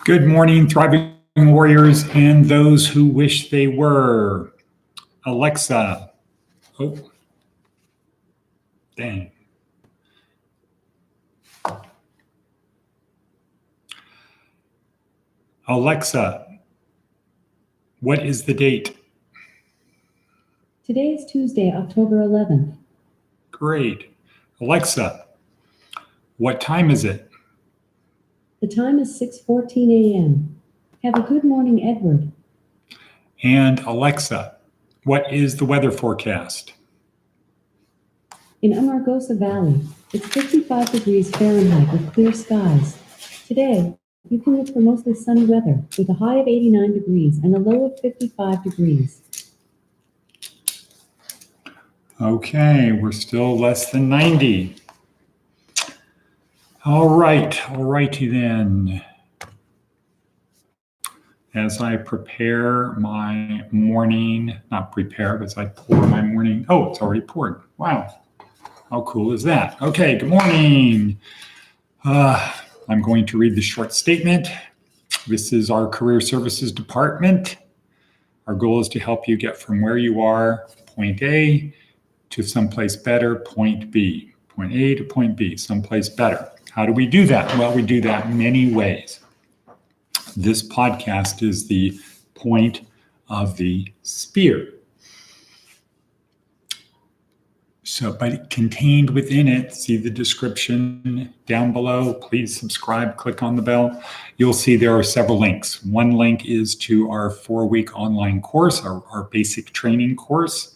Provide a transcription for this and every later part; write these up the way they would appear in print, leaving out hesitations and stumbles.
Good morning, thriving warriors and those who wish they were. Alexa. Oh, dang. Alexa, what is the date? Today is Tuesday, October 11th. Great. Alexa, what time is it? The time is 6:14 a.m. Have a good morning, Edward. And Alexa, what is the weather forecast? In Amargosa Valley, it's 55 degrees Fahrenheit with clear skies. Today, you can look for mostly sunny weather with a high of 89 degrees and a low of 55 degrees. Okay, we're still less than 90. All righty then. As I prepare my morning, not prepare, but as I pour my morning, oh, it's already poured. Wow, how cool is that? Okay, good morning. I'm going to read the short statement. This is our career services department. Our goal is to help you get from where you are, point A, to someplace better, point B. Point A to point B, someplace better. How do we do that? Well, we do that many ways. This podcast is the point of the spear. So, but contained within it, see the description down below. Please subscribe, click on the bell. You'll see there are several links. One link is to our 4-week online course, our basic training course,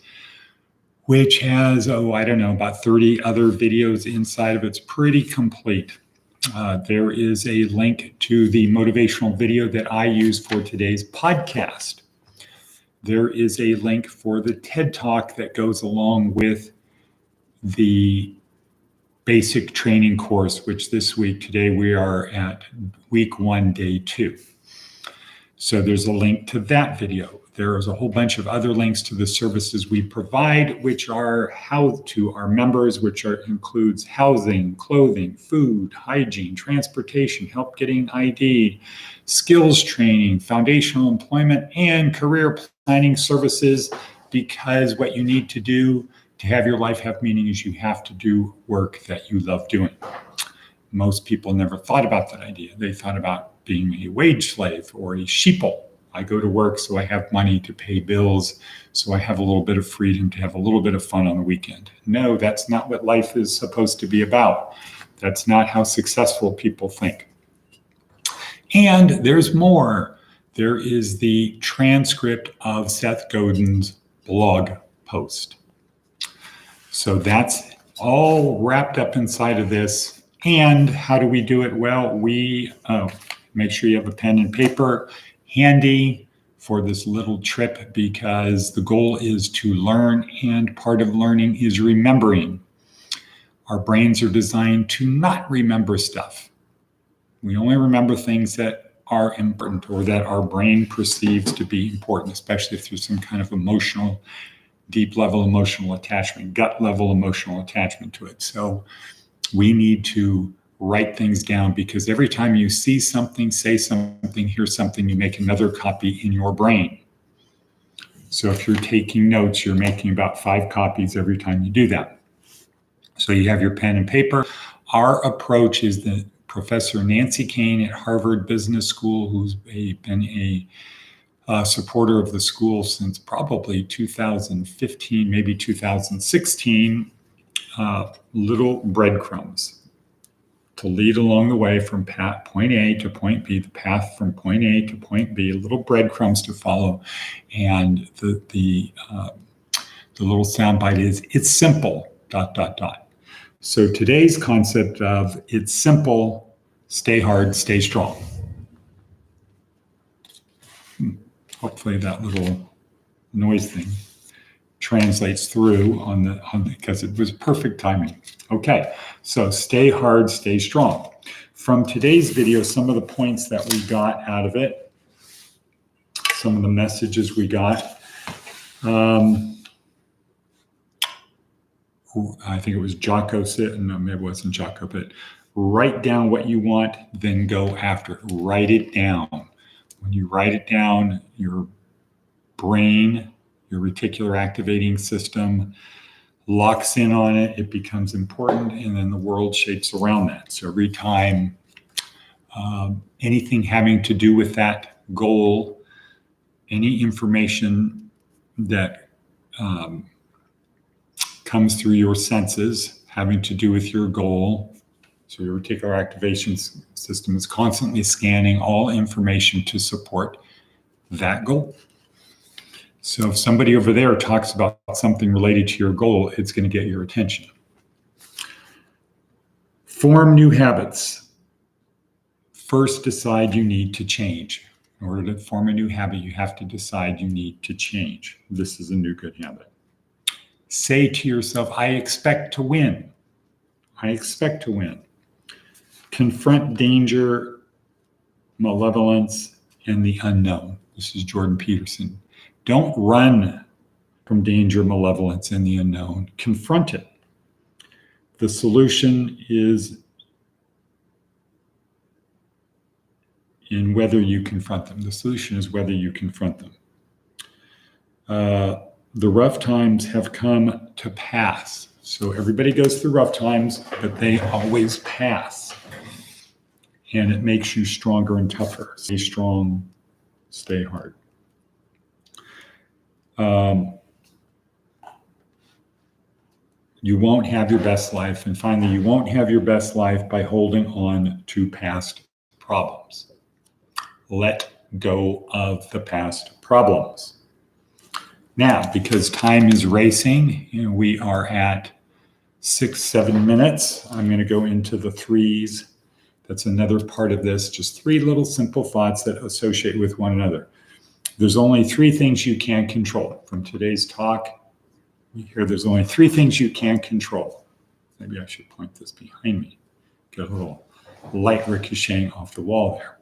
which has, about 30 other videos inside of it. It's pretty complete. There is a link to the motivational video that I use for today's podcast. There is a link for the TED Talk that goes along with the basic training course, which today we are at week 1, day 2. So there's a link to that video. There is a whole bunch of other links to the services we provide, which are housed to our members, which includes housing, clothing, food, hygiene, transportation, help getting ID, skills training, foundational employment, and career planning services, because what you need to do to have your life have meaning is you have to do work that you love doing. Most people never thought about that idea. They thought about being a wage slave or a sheeple. I go to work so I have money to pay bills, so I have a little bit of freedom to have a little bit of fun on the weekend. No, that's not what life is supposed to be about. That's not how successful people think. And there's more. There is the transcript of Seth Godin's blog post. So that's all wrapped up inside of this. And how do we do it? Well, we make sure you have a pen and paper handy for this little trip, because the goal is to learn, and part of learning is remembering. Our brains are designed to not remember stuff. We only remember things that are important or that our brain perceives to be important, especially if there's some kind of deep level emotional attachment, gut level emotional attachment to it. So we need to write things down, because every time you see something, say something, hear something, you make another copy in your brain. So if you're taking notes, you're making about 5 copies every time you do that. So you have your pen and paper. Our approach is that Professor Nancy Kane at Harvard Business School, who's been a supporter of the school since probably 2015, maybe 2016, little breadcrumbs to lead along the way from point A to point B, the path from point A to point B, little breadcrumbs to follow. And the little soundbite is, it's simple, ... So today's concept of it's simple, stay hard, stay strong. Hopefully that little noise thing translates through because it was perfect timing. Okay, so stay hard, stay strong. From today's video, some of the points that we got out of it, some of the messages we got. I think it was Jocko said, no, maybe it wasn't Jocko, but write down what you want, then go after it. Write it down. When you write it down, your brain, your reticular activating system locks in on it. It becomes important, and then the world shapes around that. So every time anything having to do with that goal, any information that comes through your senses having to do with your goal, so your reticular activation system is constantly scanning all information to support that goal. So if somebody over there talks about something related to your goal, it's going to get your attention. Form new habits. First, decide you need to change. In order to form a new habit, you have to decide you need to change. This is a new good habit. Say to yourself, I expect to win. I expect to win. Confront danger, malevolence, and the unknown. This is Jordan Peterson. Don't run from danger, malevolence, and the unknown. Confront it. The solution is in whether you confront them. The solution is whether you confront them. The rough times have come to pass. So everybody goes through rough times, but they always pass. And it makes you stronger and tougher. Stay strong, stay hard. You won't have your best life. And finally, you won't have your best life by holding on to past problems. Let go of the past problems. Now, because time is racing, we are at 6-7 minutes. I'm going to go into the threes. That's another part of this. Just 3 little simple thoughts that associate with one another. There's only 3 things you can control. From today's talk, you hear there's only 3 things you can control. Maybe I should point this behind me. Get a little light ricocheting off the wall there.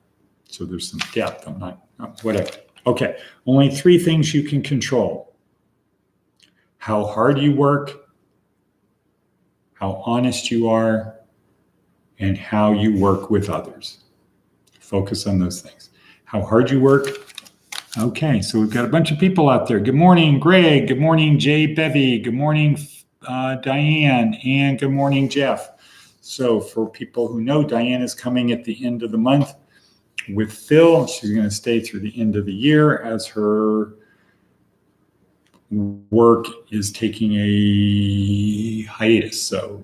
So there's some depth. I'm not whatever. Okay, only 3 things you can control. How hard you work, how honest you are, and how you work with others. Focus on those things. How hard you work. Okay, so we've got a bunch of people out there. Good morning, Greg. Good morning, Jay Bevy. Good morning, Diane. And good morning, Jeff. So for people who know, Diane is coming at the end of the month with Phil. She's going to stay through the end of the year as her work is taking a hiatus. So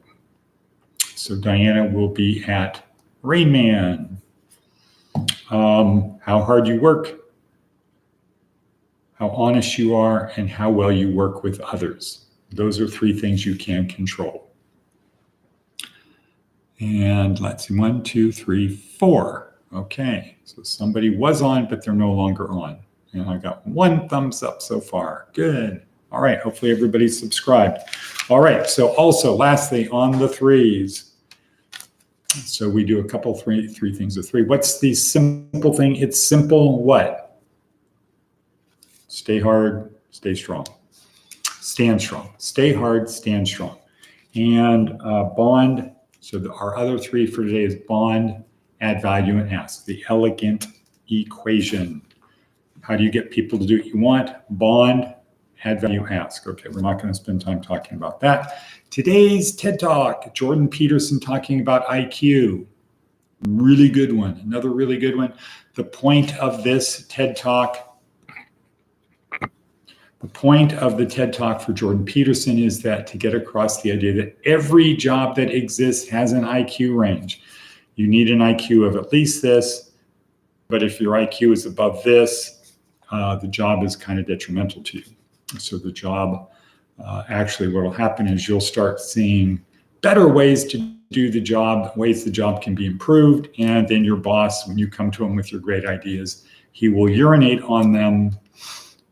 Diana will be at Rain Man. How hard you work, how honest you are, and how well you work with others. Those are 3 things you can control. And let's see, 1, 2, 3, 4. Okay, so somebody was on, but they're no longer on. And I got 1 thumbs up so far. Good. All right, hopefully everybody's subscribed. All right, so also lastly on the threes. So we do a couple, three things of 3. What's the simple thing? It's simple what? Stay hard, stay strong. Stand strong. Stay hard, stand strong. And bond. So our other 3 for today is bond, add value, and ask. The elegant equation. How do you get people to do what you want? Bond, add value, ask. Okay, we're not going to spend time talking about that. Today's TED Talk, Jordan Peterson talking about IQ. Really good one. Another really good one. The point of this TED Talk, the point of the TED Talk for Jordan Peterson is that to get across the idea that every job that exists has an IQ range. You need an IQ of at least this, but if your IQ is above this, the job is kind of detrimental to you. So the job, actually what will happen is you'll start seeing better ways to do the job, ways the job can be improved, and then your boss, when you come to him with your great ideas, he will urinate on them,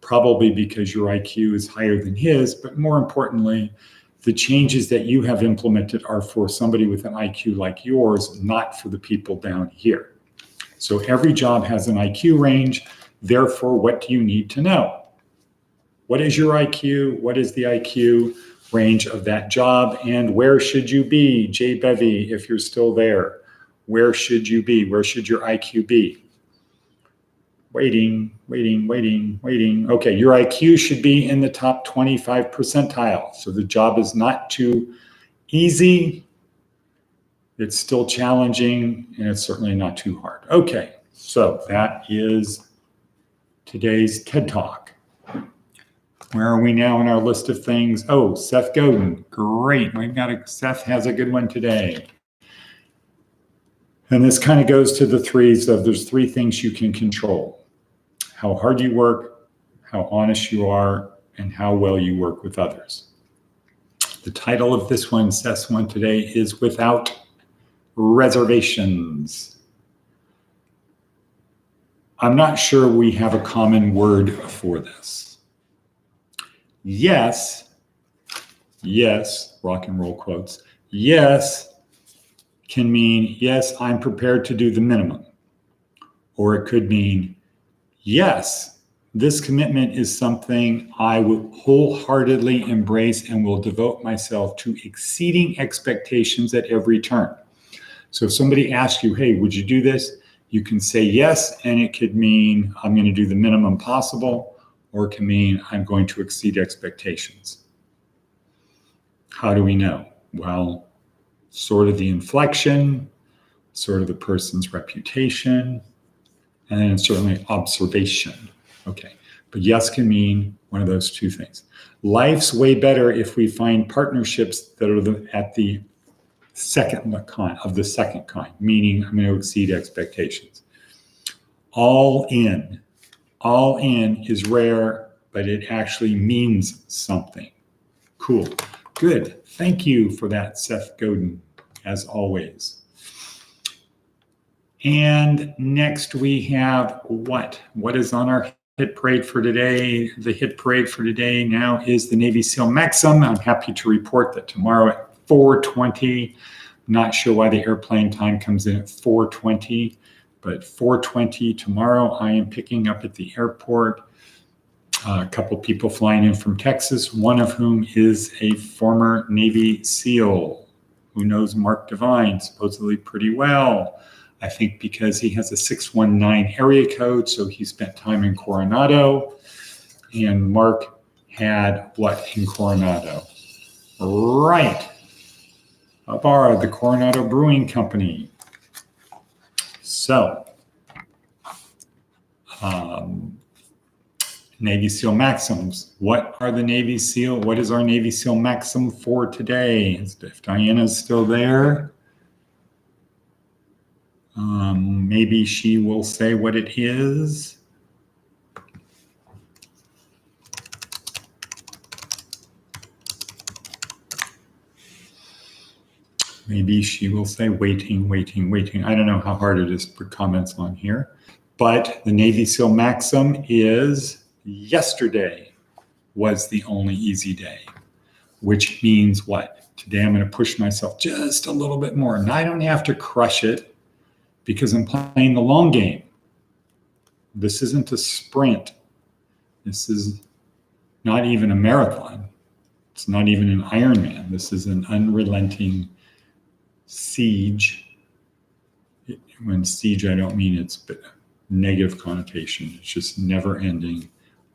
probably because your IQ is higher than his, but more importantly, the changes that you have implemented are for somebody with an IQ like yours, not for the people down here. So every job has an IQ range. Therefore, what do you need to know? What is your IQ? What is the IQ range of that job? And where should you be? Jay Bevy, if you're still there, where should you be? Where should your IQ be? Waiting. Okay, your IQ should be in the top 25 percentile. So the job is not too easy. It's still challenging, and it's certainly not too hard. Okay, so that is today's TED Talk. Where are we now in our list of things? Oh, Seth Godin. Great. Seth has a good one today. And this kind of goes to the threes of there's three things you can control: how hard you work, how honest you are, and how well you work with others. The title of this one, Seth's one today, is Without Reservations. I'm not sure we have a common word for this. Yes, rock and roll quotes, yes can mean, yes, I'm prepared to do the minimum. Or it could mean, yes, this commitment is something I will wholeheartedly embrace and will devote myself to exceeding expectations at every turn. So if somebody asks you, hey, would you do this? You can say yes, and it could mean I'm going to do the minimum possible, or it can mean I'm going to exceed expectations. How do we know? Well, sort of the inflection, sort of the person's reputation, and then certainly observation. Okay, but yes can mean one of those two things. Life's way better if we find partnerships that are at the second kind, meaning I'm going to exceed expectations. All in is rare, but it actually means something. Cool, good. Thank you for that, Seth Godin, as always. And next we have what? What is on our hit parade for today? The hit parade for today now is the Navy SEAL Maxim. I'm happy to report that tomorrow at 4:20, not sure why the airplane time comes in at 4:20, but 4:20 tomorrow I am picking up at the airport a couple people flying in from Texas, one of whom is a former Navy SEAL who knows Mark Devine supposedly pretty well. I think because he has a 619 area code, so he spent time in Coronado. And Mark had what in Coronado? Right. Abara, the Coronado Brewing Company. So, Navy SEAL Maxims. What are the Navy SEAL? What is our Navy SEAL Maxim for today? If Diana's still there, maybe she will say what it is. Maybe she will say waiting. I don't know how hard it is to put comments on here. But the Navy SEAL Maxim is yesterday was the only easy day, which means what? Today I'm going to push myself just a little bit more. And I don't have to crush it because I'm playing the long game. This isn't a sprint. This is not even a marathon. It's not even an Ironman. This is an unrelenting siege. When siege, I don't mean it's negative connotation. It's just never ending,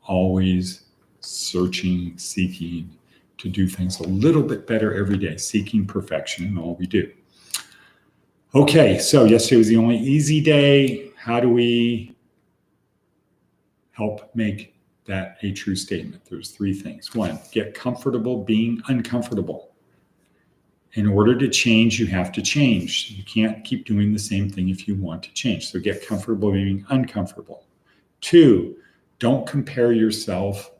always searching, seeking to do things a little bit better every day, seeking perfection in all we do. Okay, so yesterday was the only easy day. How do we help make that a true statement? There's three things. One, get comfortable being uncomfortable. In order to change, you have to change. You can't keep doing the same thing if you want to change. So get comfortable being uncomfortable. Two, don't compare yourself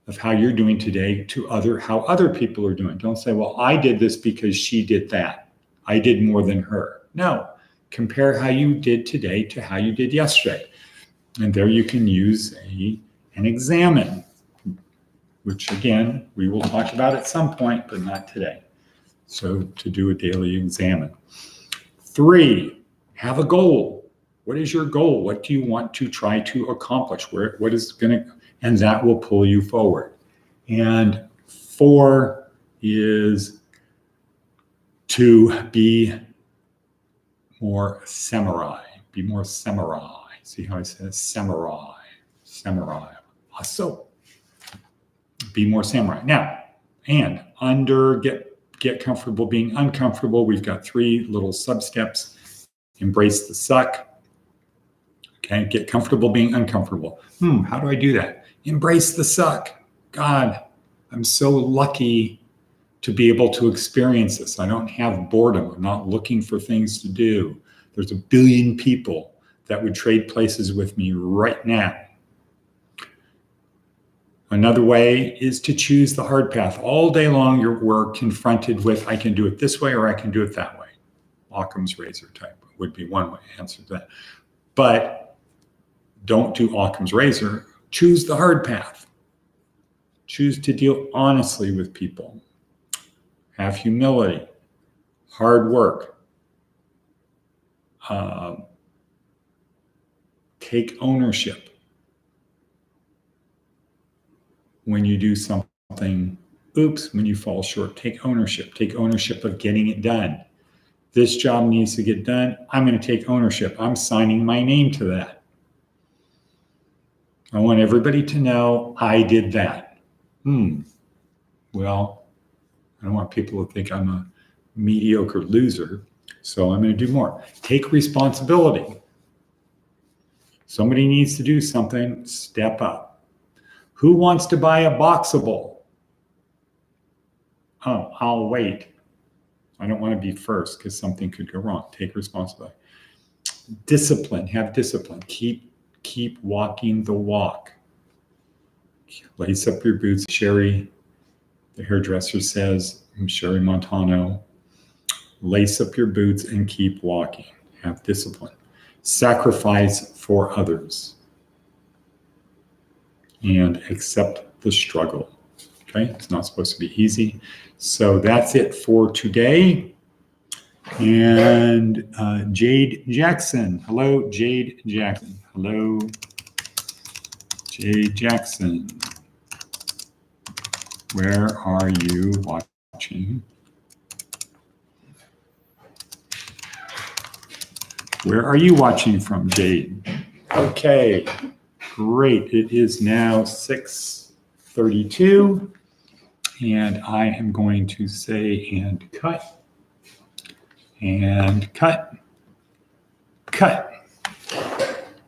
of how you're doing today to how other people are doing. Don't say, well, I did this because she did that. I did more than her. No, compare how you did today to how you did yesterday. And there you can use an examine, which again, we will talk about at some point, but not today. So to do a daily examine. Three, have a goal. What is your goal? What do you want to try to accomplish? What is going to, and that will pull you forward. And 4 is to be more samurai. Be more samurai. See how I said samurai? Samurai. So be more samurai. Now, and under get comfortable being uncomfortable, we've got 3 little sub-steps. Embrace the suck. Okay, get comfortable being uncomfortable. How do I do that? Embrace the suck. God, I'm so lucky to be able to experience this. I don't have boredom. I'm not looking for things to do. There's a billion people that would trade places with me right now. Another way is to choose the hard path. All day long, we're confronted with, I can do it this way or I can do it that way. Occam's razor type would be one way to answer that. But don't do Occam's razor. Choose the hard path. Choose to deal honestly with people. Have humility, hard work. Take ownership. When you do something, when you fall short, take ownership. Take ownership of getting it done. This job needs to get done. I'm going to take ownership. I'm signing my name to that. I want everybody to know I did that. Well, I don't want people to think I'm a mediocre loser, so I'm going to do more. Take responsibility. Somebody needs to do something, step up. Who wants to buy a Boxable? Oh, I'll wait. I don't want to be first because something could go wrong. Take responsibility. Discipline, have discipline. Keep walking the walk. Lace up your boots. Sherry, the hairdresser says, Sherry Montano, lace up your boots and keep walking. Have discipline. Sacrifice for others. And accept the struggle. Okay, it's not supposed to be easy. So that's it for today. And Jade Jackson. Hello, Jade Jackson. Hello, Jade Jackson. Where are you watching? Where are you watching from, Jade? Okay, great. It is now 6:32, and I am going to say and cut, cut.